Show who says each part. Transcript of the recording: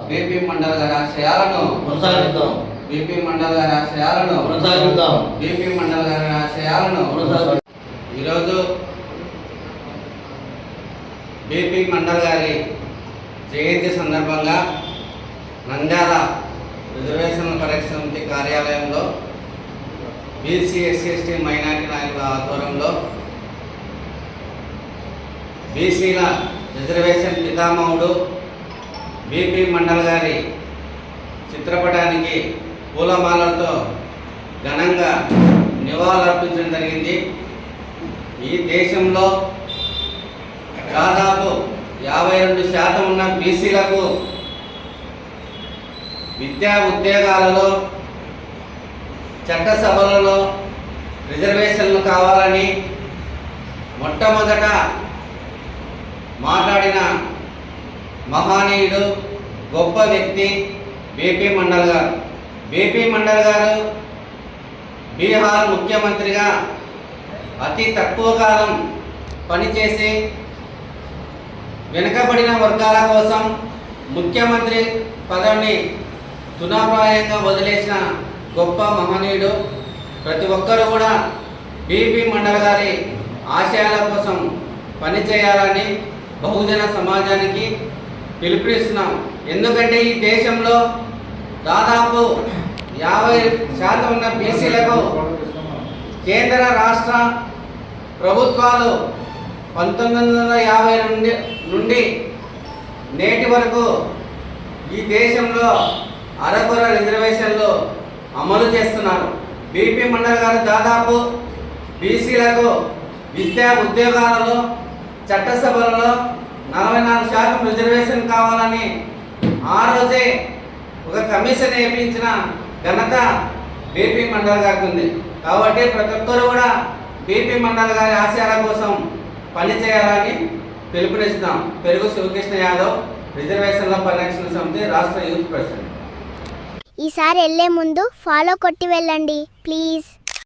Speaker 1: BP mandal గారి ఆశయాలను
Speaker 2: కొనసాగిద్దాం.
Speaker 1: బీపీ మండల్ గారి ఆశయాలను
Speaker 2: కొనసాగిద్దాం.
Speaker 1: బీపీ మండల్ గారి ఆశయాలను ఈరోజు బీపీ మండల్ గారి జయంతి సందర్భంగా నంద్యాల రిజర్వేషన్ పరిరక్షణ సమితి కార్యాలయంలో బీసీ ఎస్సీ ఎస్టీ మైనార్టీ నాయకుల ఆధ్వర్యంలో బీసీల రిజర్వేషన్ పితామహుడు బీపీ మండల్ గారి చిత్రపటానికి పూలమాలతో ఘనంగా నివాళులర్పించడం జరిగింది. ఈ దేశంలో దాదాపు 52% ఉన్న బీసీలకు విద్యా ఉద్యోగాలలో చట్టసభలలో రిజర్వేషన్లు కావాలని మొట్టమొదట మాట్లాడిన మహానీయుడు గొప్ప వ్యక్తి బీపీ మండల్ గారు. బీపీ మండల్ గారు బీహార్ ముఖ్యమంత్రిగా అతి తక్కువ కాలం పనిచేసి వెనుకబడిన వర్గాల కోసం ముఖ్యమంత్రి పదవిని తునాప్రాయంగా వదిలేసిన గొప్ప మహనీయుడు. ప్రతి ఒక్కరూ కూడా బీపీ మండల్ గారి ఆశయాల కోసం పనిచేయాలని బహుజన సమాజానికి పిలుపునిస్తున్నాం. ఎందుకంటే ఈ దేశంలో దాదాపు 50% ఉన్న బీసీలకు కేంద్ర రాష్ట్ర ప్రభుత్వాలు 1950 నుండి నేటి వరకు ఈ దేశంలో అరకొర రిజర్వేషన్లు అమలు చేస్తున్నారు. బీపీ మండల్ గారు దాదాపు బీసీలకు విద్యా ఉద్యోగాలలో చట్టసభలలో 44% రిజర్వేషన్ కావాలని ఆ రోజే ఒక కమిషన్ వేయించిన ఘనత బీపీ మండల్ గారికి ఉంది. కాబట్టి ప్రతి ఒక్కరు కూడా బీపీ మండల్ గారి ఆశయాల కోసం పనిచేయాలని పిలుపునిస్తున్నాం. పెరుగు శివకృష్ణ యాదవ్, రిజర్వేషన్ల పరిరక్షణ సమితి రాష్ట్ర యూత్ ప్రెసిడెంట్.
Speaker 3: ఈసారి వెళ్ళే ముందు ఫాలో కొట్టి వెళ్ళండి ప్లీజ్.